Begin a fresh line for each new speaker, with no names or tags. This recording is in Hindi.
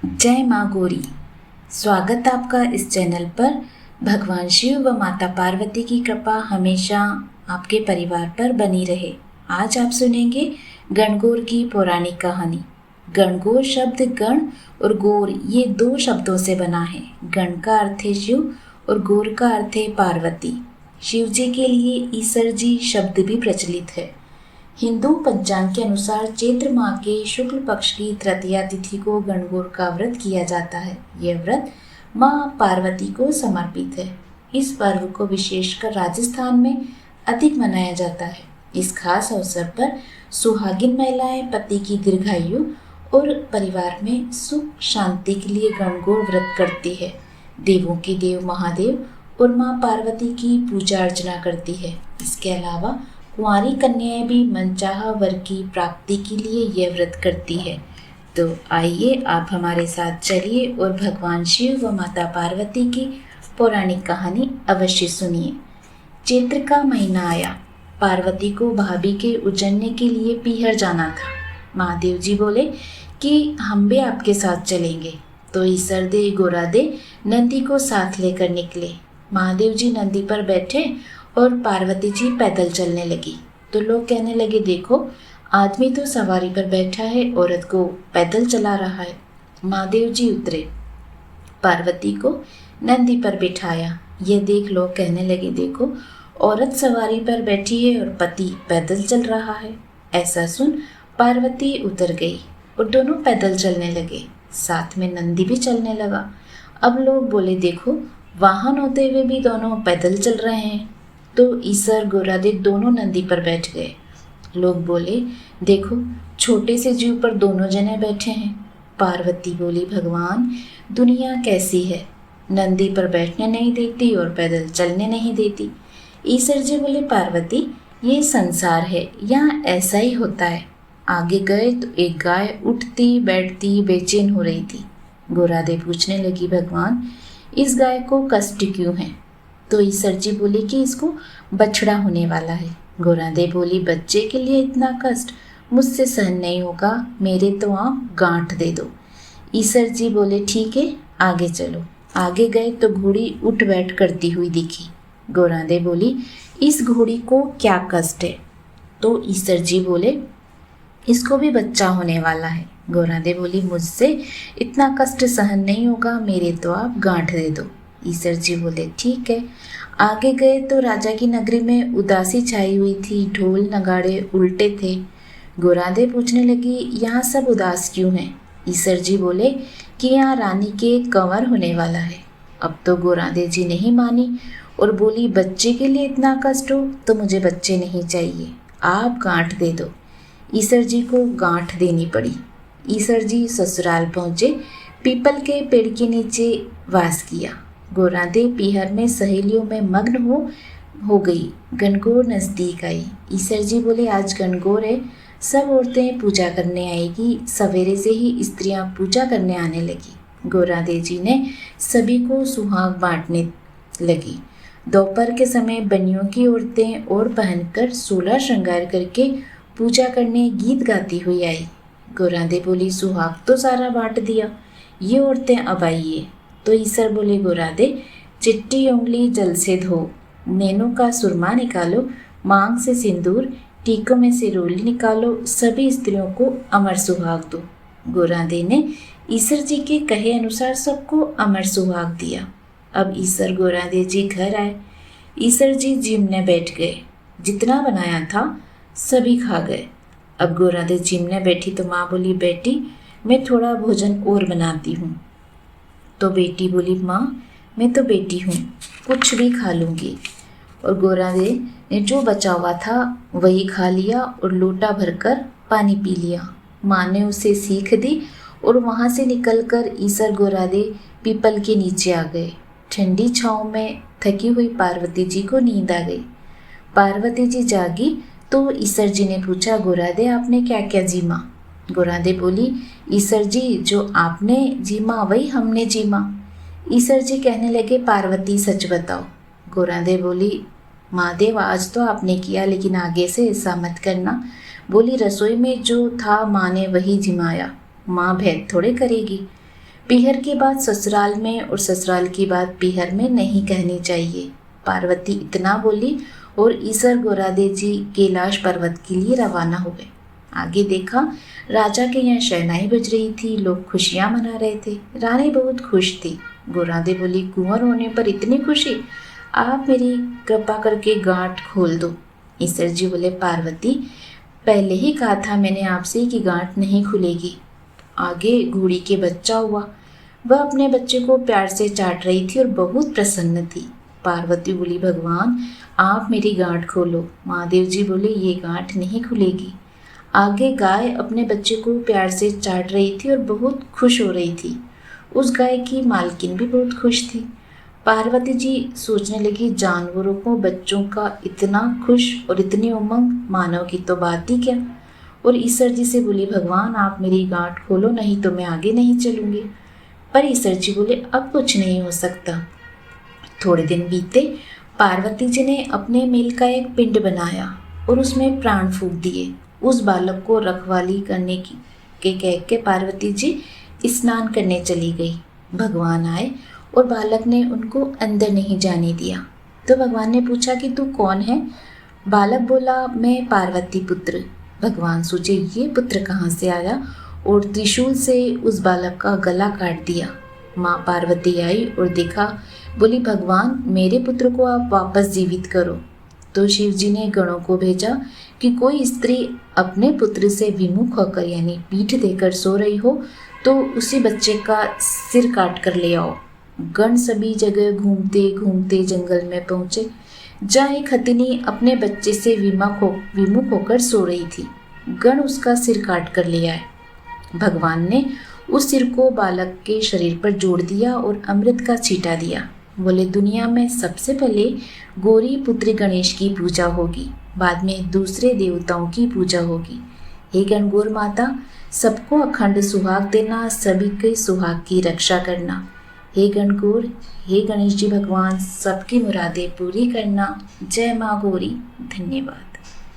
जय माँ गौरी। स्वागत आपका इस चैनल पर। भगवान शिव व माता पार्वती की कृपा हमेशा आपके परिवार पर बनी रहे। आज आप सुनेंगे गणगौर की पौराणिक कहानी। गणगौर शब्द गण और गौर ये दो शब्दों से बना है। गण का अर्थ है शिव और गौर का अर्थ है पार्वती। शिव जी के लिए ईसर जी शब्द भी प्रचलित है। हिंदू पंचांग के अनुसार चैत्र माह के शुक्ल पक्ष की तृतीया तिथि को गणगौर का व्रत किया जाता है। यह व्रत मां पार्वती को समर्पित है। इस पर्व को विशेषकर राजस्थान में अधिक मनाया जाता है। इस खास अवसर पर सुहागिन महिलाएं पति की दीर्घायु और परिवार में सुख शांति के लिए गणगौर व्रत करती है। देवों के देव महादेव और मां पार्वती की पूजा अर्चना करती है। इसके अलावा कुंवारी कन्याएं भी मनचाहा वर की प्राप्ति के लिए यह व्रत करती है। तो आइए आप हमारे साथ चलिए और भगवान शिव व माता पार्वती की पौराणिक कहानी अवश्य सुनिए। चैत्र का महीना आया। पार्वती को भाभी के उजड़ने के लिए पीहर जाना था। महादेव जी बोले कि हम भी आपके साथ चलेंगे। तो ईसर दे गोरा दे नंदी को साथ लेकर निकले। महादेव जी नंदी पर बैठे और पार्वती जी पैदल चलने लगी। तो लोग कहने लगे, देखो आदमी तो सवारी पर बैठा है, औरत को पैदल चला रहा है। महादेव जी उतरे, पार्वती को नंदी पर बिठाया। यह देख लोग कहने लगे, देखो औरत सवारी पर बैठी है और पति पैदल चल रहा है। ऐसा सुन पार्वती उतर गई और दोनों पैदल चलने लगे। साथ में नंदी भी चलने लगा। अब लोग बोले, देखो वाहन होते हुए भी दोनों पैदल चल रहे हैं। तो ईसर गोरादेव दोनों नंदी पर बैठ गए। लोग बोले, देखो छोटे से जीव पर दोनों जने बैठे हैं। पार्वती बोली, भगवान दुनिया कैसी है, नंदी पर बैठने नहीं देती और पैदल चलने नहीं देती। ईसर जी बोले, पार्वती ये संसार है, यहाँ ऐसा ही होता है। आगे गए तो एक गाय उठती बैठती बेचैन हो रही थी। गोरादेव पूछने लगी, भगवान इस गाय को कष्ट क्यों है? तो ईसर जी बोले कि इसको बछड़ा होने वाला है। गोरादेव बोली, बच्चे के लिए इतना कष्ट मुझसे सहन नहीं होगा, मेरे तो आप गांठ दे दो। ईसर जी बोले, ठीक है आगे चलो। आगे गए तो घोड़ी उठ बैठ करती हुई दिखी। गोरादेव बोली, इस घोड़ी को क्या कष्ट है? तो ईसर जी बोले, इसको भी बच्चा होने वाला है। गोरादेव बोली, मुझसे इतना कष्ट सहन नहीं होगा, मेरे तो आप गांठ दे दो। ईसर जी बोले, ठीक है। आगे गए तो राजा की नगरी में उदासी छाई हुई थी। ढोल नगाड़े उल्टे थे। गोरादेव पूछने लगी, यहाँ सब उदास क्यों हैं? ईसर जी बोले कि यहाँ रानी के कंवर होने वाला है। अब तो गोरादेव जी नहीं मानी और बोली, बच्चे के लिए इतना कष्ट हो तो मुझे बच्चे नहीं चाहिए, आप गांठ दे दो। ईसर जी को गांठ देनी पड़ी। ईसर जी ससुराल पहुँचे, पीपल के पेड़ के नीचे वास किया। गोरादेव पीहर में सहेलियों में मग्न हो गई। गणगौर नजदीक आई। ईसर जी बोले, आज गणगौर है, सब औरतें पूजा करने आएगी। सवेरे से ही स्त्रियां पूजा करने आने लगी। गोरादेव जी ने सभी को सुहाग बांटने लगी। दोपहर के समय बनियों की औरतें और पहनकर 16 श्रृंगार करके पूजा करने गीत गाती हुई आई। गोरादेव बोली, सुहाग तो सारा बांट दिया, ये औरतें अब आइए। तो ईसर बोले, गोरादेव चिट्टी उंगली जल से धो, नैनों का सुरमा निकालो, मांग से सिंदूर, टीकों में से रोली निकालो, सभी स्त्रियों को अमर सुहाग दो। गोरादेव ने ईसर जी के कहे अनुसार सबको अमर सुहाग दिया। अब ईसर गोरादेव जी घर आए। ईसर जी जिमने बैठ गए। जितना बनाया था सभी खा गए। अब गोरादेव जिमने बैठी तो माँ बोली, बेटी मैं थोड़ा भोजन और बनाती हूँ। तो बेटी बोली, माँ मैं तो बेटी हूँ, कुछ भी खा लूँगी। और गोरादेव ने जो बचा हुआ था वही खा लिया और लोटा भरकर पानी पी लिया। माँ ने उसे सीख दी और वहाँ से निकलकर ईसर गोरादेव पीपल के नीचे आ गए। ठंडी छाँव में थकी हुई पार्वती जी को नींद आ गई। पार्वती जी जागी तो ईसर जी ने पूछा, गोरादेव आपने क्या क्या जीमा? गोरादेव बोली, ईसर जी जो आपने जीमा वही हमने जीमा। ईसर जी कहने लगे, पार्वती सच बताओ। गोरादेव बोली, महादेव आज तो आपने किया, लेकिन आगे से ऐसा मत करना। बोली, रसोई में जो था माँ ने वही जिमाया, माँ भेद थोड़े करेगी। पीहर की बात ससुराल में और ससुराल की बात पीहर में नहीं कहनी चाहिए। पार्वती इतना बोली और ईसर गोरादे जी कैलाश पर्वत के लिए रवाना हो गए। आगे देखा, राजा के यहाँ शहनाई बज रही थी, लोग खुशियां मना रहे थे। रानी बहुत खुश थी। गोरादे बोली, कुंवर होने पर इतनी खुशी, आप मेरी कृपा करके गांठ खोल दो। ईसर जी बोले, पार्वती पहले ही कहा था मैंने आपसे कि गांठ नहीं खुलेगी। आगे घोड़ी के बच्चा हुआ। वह अपने बच्चे को प्यार से चाट रही थी और बहुत प्रसन्न थी। पार्वती बोली, भगवान आप मेरी गांठ खोलो। महादेव जी बोले, ये गांठ नहीं खुलेगी। आगे गाय अपने बच्चे को प्यार से चाट रही थी और बहुत खुश हो रही थी। उस गाय की मालकिन भी बहुत खुश थी। पार्वती जी सोचने लगी, जानवरों को बच्चों का इतना खुश और इतनी उमंग, मानव की तो बात ही क्या। और ईसर जी से बोली, भगवान आप मेरी गांठ खोलो, नहीं तो मैं आगे नहीं चलूंगी। पर ईसर जी बोले, अब कुछ नहीं हो सकता। थोड़े दिन बीते। पार्वती जी ने अपने मेल का एक पिंड बनाया और उसमें प्राण फूंक दिए। उस बालक को रखवाली करने की के कह के पार्वती जी स्नान करने चली गई। भगवान आए और बालक ने उनको अंदर नहीं जाने दिया। तो भगवान ने पूछा कि तू कौन है? बालक बोला, मैं पार्वती पुत्र। भगवान सोचे, ये पुत्र कहाँ से आया, और त्रिशूल से उस बालक का गला काट दिया। माँ पार्वती आई और देखा, बोली, भगवान मेरे पुत्र को आप वापस जीवित करो। तो शिव जी ने गणों को भेजा कि कोई स्त्री अपने पुत्र से विमुख होकर यानी पीठ देकर सो रही हो तो उसी बच्चे का सिर काट कर ले आओ। गण सभी जगह घूमते घूमते जंगल में पहुंचे, जहाँ एक हथिनी अपने बच्चे से विमुख होकर सो रही थी। गण उसका सिर काट कर ले आए। भगवान ने उस सिर को बालक के शरीर पर जोड़ दिया और अमृत का छींटा दिया। बोले, दुनिया में सबसे पहले गौरी पुत्र गणेश की पूजा होगी, बाद में दूसरे देवताओं की पूजा होगी। हे गणगौर माता, सबको अखंड सुहाग देना, सभी के सुहाग की रक्षा करना। हे गणगौर, हे गणेश जी भगवान, सबकी मुरादें पूरी करना। जय माँ गौरी। धन्यवाद।